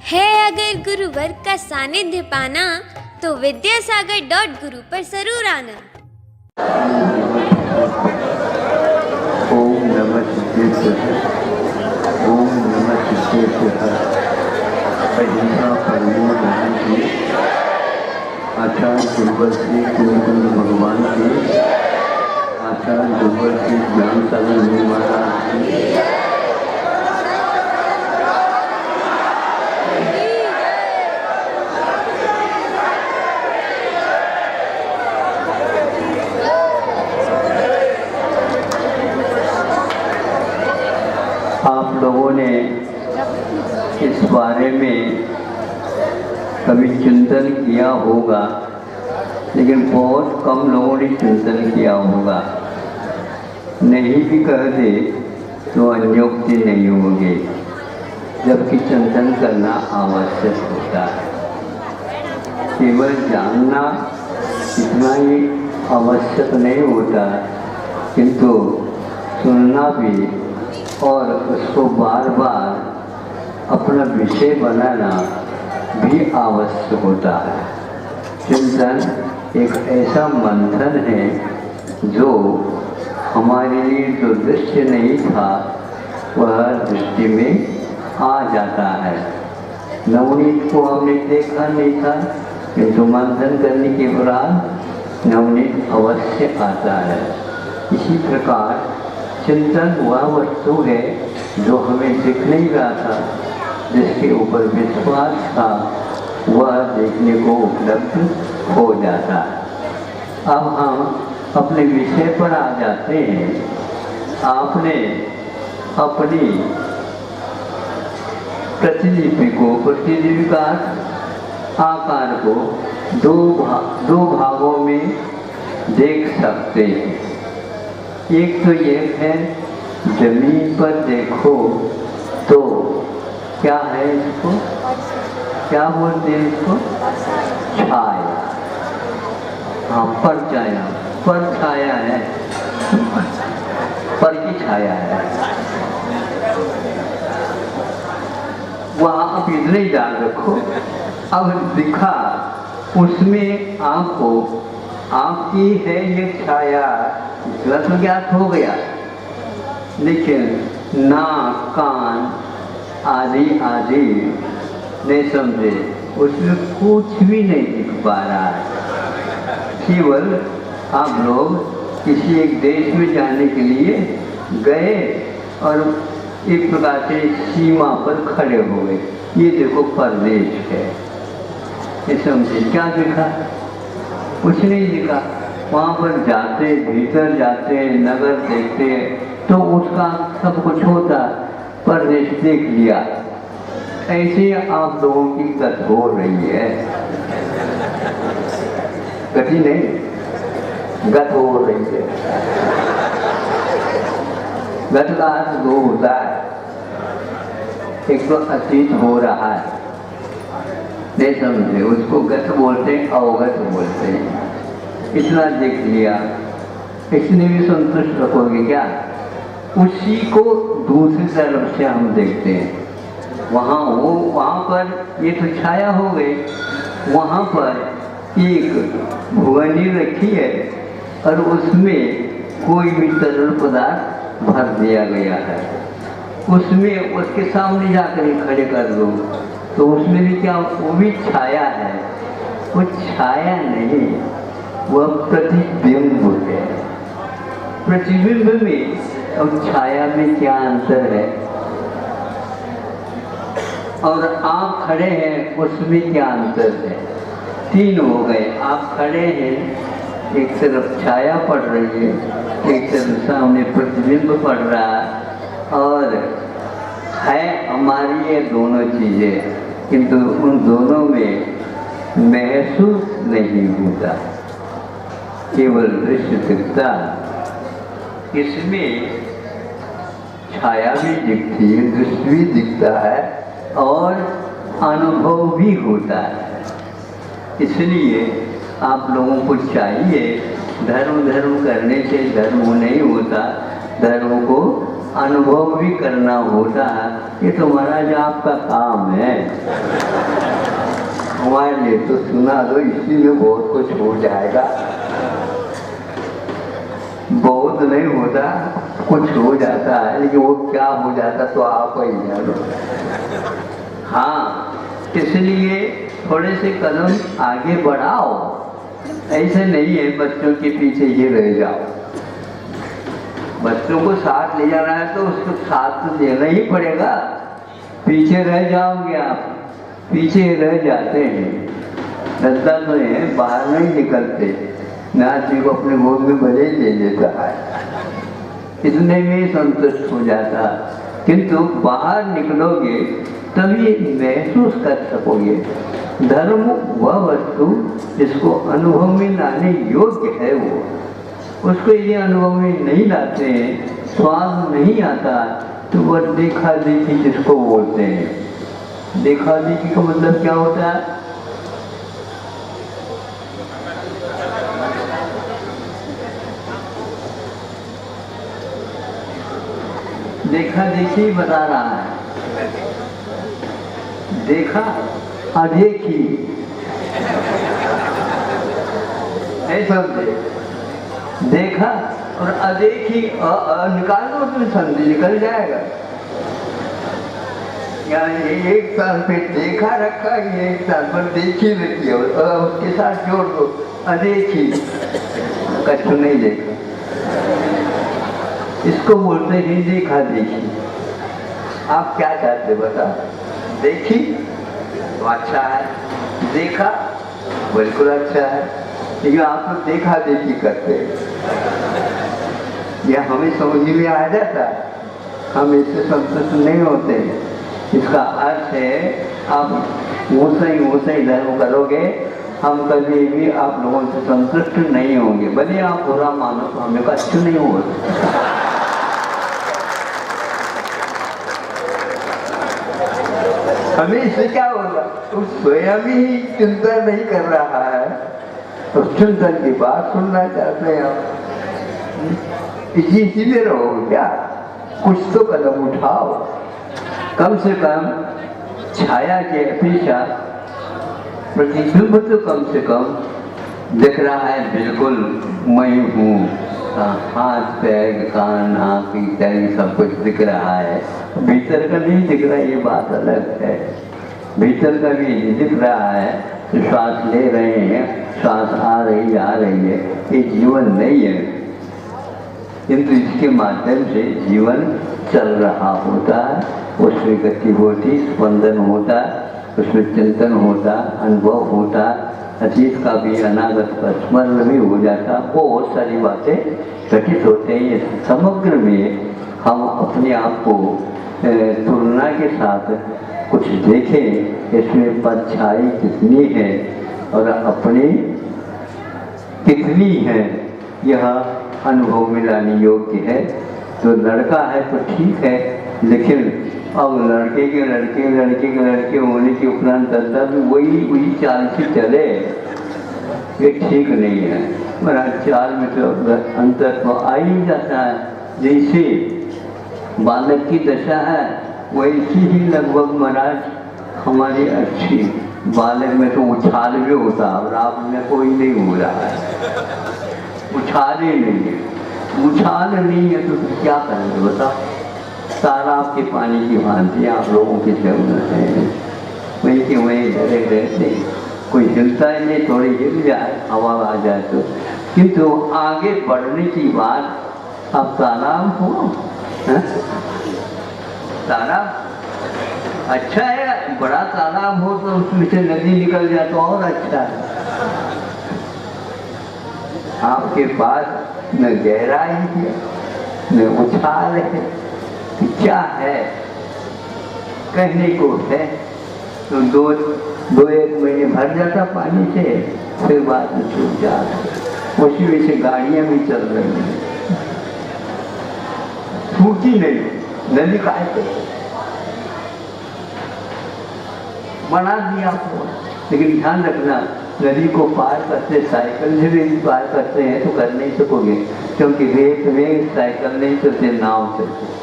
है अगर गुरुवर का सानिध्य पाना तो विद्यासागर.गुरु पर जरूर आना। ओम नमः शिवाय। ओम नमः शिवाय। अहिंसा परमो धर्म की आचार्य गुरुवर श्री कुंद भगवान की, आचार्य गुरुवर श्री ज्ञान सागर गुरु महाराज की, आप लोगों ने इस बारे में कभी चिंतन किया होगा, लेकिन बहुत कम लोगों ने चिंतन किया होगा। नहीं भी कह दे तो अन्योक्ति नहीं होगी, जबकि चिंतन करना आवश्यक होता है। केवल जानना इतना ही आवश्यक नहीं होता, किंतु सुनना भी और उसको बार बार अपना विषय बनाना भी आवश्यक होता है। चिंतन एक ऐसा मंथन है जो हमारे लिए जो दृश्य नहीं था वह दृष्टि में आ जाता है। नवनीत को हमने देखा नहीं था, किंतु मंथन करने के बाद नवनीत अवश्य आता है। इसी प्रकार चिंतन वह वस्तु है जो हमें दिख नहीं रहा था, जिसके ऊपर विश्वास था, वह देखने को उपलब्ध हो जाता है। अब हम अपने विषय पर आ जाते हैं। आपने अपनी प्रतिलिपि का आकार को दो भागों में देख सकते हैं। एक तो ये है, जमीन पर देखो तो क्या है, इसको क्या बोलते हैं, इसको छाया। हाँ, परछाया, परछाया है, पर की छाया है। वहाँ अब इतने ही जान रखो। अब दिखा उसमें आपको आपकी है ये छाया, गलत ज्ञात हो गया, लेकिन नाक कान आदि आदि नहीं समझे, उसमें कुछ भी नहीं दिख पा रहा है। केवल आप लोग किसी एक देश में जाने के लिए गए और एक प्रकार से सीमा पर खड़े हो गए। ये देखो परदेश है, ये समझे। क्या दिखा? कुछ नहीं दिखा। वहाँ पर जाते, भीतर जाते, नगर देखते तो उसका सब कुछ होता, परदेश देख लिया। ऐसे आप लोगों की गत हो रही है, गति नहीं, गत हो रही है। गत का अर्थ दो होता है, एक तो अतीत हो रहा है, नहीं समझे, उसको गत बोलते हैं, अवगत बोलते हैं। इतना देख लिया, इसने भी संतुष्ट रखोगे क्या? उसी को दूसरी तरफ से हम देखते हैं। वहाँ पर ये तो छाया हो गई, वहाँ पर एक भुवनी रखी है और उसमें कोई भी तरल पदार्थ भर दिया गया है। उसमें उसके सामने जाकर खड़े कर दो तो उसमें भी क्या, वो भी छाया है। वो छाया नहीं, वह प्रतिबिंब है। प्रतिबिंब में और छाया में क्या अंतर है? और आप खड़े हैं, उसमें क्या अंतर है? तीन हो गए। आप खड़े हैं, एक तरफ छाया पड़ रही है, एक तरफ सामने प्रतिबिंब पड़ रहा है, और है हमारी ये दोनों चीज़ें, किंतु उन दोनों में महसूस नहीं होता, केवल दृश्य दिखता। इसमें छाया भी दिखती है, दृश्य भी दिखता है और अनुभव भी होता है। इसलिए आप लोगों को चाहिए, धर्म करने से धर्म नहीं होता, धर्म को अनुभव भी करना होता है। ये तो महाराज आपका काम है। हमारे लिए तो सुना दो, इसी में बहुत कुछ हो जाएगा। बहुत नहीं होता, कुछ हो जाता है, लेकिन वो क्या हो जाता तो आप ही जानो। हाँ, इसलिए थोड़े से कदम आगे बढ़ाओ। ऐसे नहीं है बच्चों के पीछे ही रह जाओ। बच्चों को साथ ले जाना है तो उसको साथ तो देना ही पड़ेगा। पीछे रह जाओगे आप, पीछे रह जाते हैं, दद्दा तो है, बाहर नहीं निकलते। नाची को अपने गोद में भले ही ले लेता है, इतने में संतुष्ट हो जाता। किंतु बाहर निकलोगे तभी महसूस कर सकोगे। धर्म वह वस्तु जिसको अनुभव में लाने योग्य है, वो उसको ये अनुभव में नहीं लाते हैं, स्वाद नहीं आता, तो वह देखा देखी जिसको बोलते हैं। देखा देखी का मतलब क्या होता है? देखा देखी बता रहा है, देखा अदेखी ऐसा देखा और अदेखी निकाल दो, उसमें संधि निकल जाएगा। यानी एक साल पे देखा रखा, ये एक साल पर देखी रखी और उसके साथ जोड़ दो अदेखी, कछु नहीं देखा। इसको बोलते हैं देखा देखी। आप क्या चाहते बता? देखी तो अच्छा है, देखा बिल्कुल अच्छा है, लेकिन आप तो देखा देखी करते हैं। यह हमें समझ में आ जाता है, हम इससे संतुष्ट नहीं होते। इसका अर्थ है आप ऊंचा ही धर्म करोगे, हम कभी भी आप लोगों से संतुष्ट नहीं होंगे। भले आप बुरा मानो तो हमें का अच्छी नहीं होगा। हमें इससे क्या होगा? तो स्वयं ही चिंतन नहीं कर रहा है, तो चिंतन की बात सुनना चाहते हैं आप। इसीलिए रहो क्या, कुछ तो कदम उठाओ। कम से कम छाया के अपेक्षा प्रतिबिंब तो कम से कम दिख रहा है, बिल्कुल मैं हूँ। हाथ पैर कान आँख इत्यादि सब कुछ दिख रहा है, भीतर का नहीं दिख रहा, ये बात अलग है। भीतर का भी दिख रहा है, तो श्वास ले रहे हैं, श्वास आ रही जा रही है, ये जीवन नहीं है, किंतु इसके माध्यम से जीवन चल रहा होता है। उसमें गति होती, स्पंदन होता, उसमें चिंतन होता, अनुभव होता, अतीत का भी अनागत का स्मरण भी हो जाता। बहुत सारी बातें घटित होते हैं। समग्र में हम अपने आप को तुलना के साथ कुछ देखें, इसमें परछाई कितनी है और अपनी कितनी है, यह अनुभव में लाने योग्य है। तो लड़का है तो ठीक है, लेकिन अब लड़के के होने के उपरांत दद्दा भी वही चाल से चले, ये ठीक नहीं है। महाराज चाल में तो अंतर तो आ ही जाता है। जैसे बालक की दशा है वैसी ही लगभग महाराज हमारी अच्छी बालक में तो उछाल भी होता, और आप में कोई नहीं हो रहा है, उछाल ही नहीं है। उछाल नहीं है तो क्या करेंगे बताओ? तालाब के पानी की भांति आप लोगों की जरूरत है, वही के वही डरे रहते, कोई हिलता ही नहीं, थोड़ी हिल जाए हवा आ जाए तो। किंतु आगे बढ़ने की बात, अब तालाब हो, तालाब अच्छा है, बड़ा तालाब हो तो उसमें से नदी निकल जाए तो और अच्छा है। आपके पास न गहराई है न उछाल है, क्या है कहने को है? तो दो एक महीने भर जाता पानी से, फिर बाद में छूट जाता। उसी वजह से गाड़ियां भी चल रही हैं, छूटी नहीं, नदी काहे बना दिया हो। लेकिन ध्यान रखना, नदी को पार करते साइकिल से भी पार करते हैं तो कर नहीं सकोगे, क्योंकि रेत में साइकिल नहीं चलते, नाव चलते।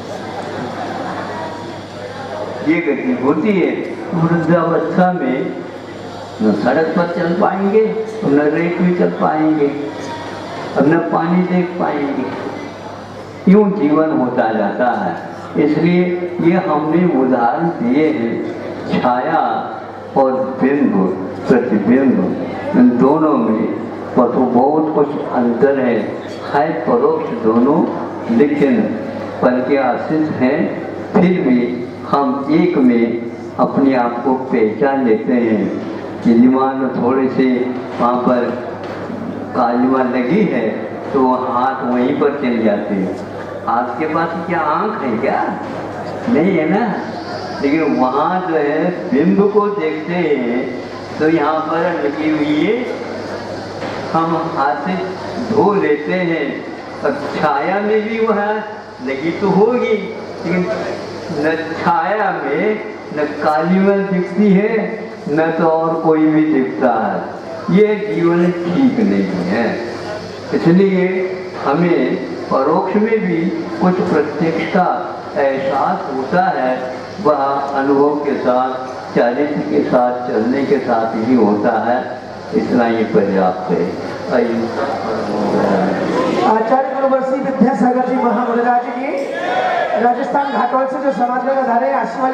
ये गति होती है। वृद्धावस्था में न सड़क पर चल पाएंगे, न रेत में चल पाएंगे, और न पानी देख पाएंगे। यूं जीवन होता जाता है। इसलिए ये हमने उदाहरण दिए हैं, छाया और बिंब, प्रतिबिंब, इन दोनों में तो बहुत कुछ अंतर है परोक्ष दोनों, लेकिन पर्यासित हैं। फिर भी हम एक में अपने आप को पहचान लेते हैं कि मान थोड़े से वहाँ पर कालिमा लगी है तो हाथ वहीं पर चल जाते हैं। आपके पास क्या आँख है क्या? नहीं है ना। लेकिन वहाँ जो है बिंब को देखते हैं तो यहाँ पर लगी हुई है, हम हाथ से धो लेते हैं। और छाया में भी वह लगी तो होगी, लेकिन न छाया में न कालीमा दिखती है, न तो और कोई भी दिखता है। ये जीवन ठीक नहीं है। इसलिए हमें परोक्ष में भी कुछ प्रत्यक्ष का एहसास होता है, वह अनुभव के साथ, चारित्र के साथ, चलने के साथ ही होता है। इतना ही पर्याप्त है। आचार्य गुरुवर्षी विद्यासागर जी महामंडराज की राजस्थान घाटोल से जो समाज में बधा रहे आशीर्वाद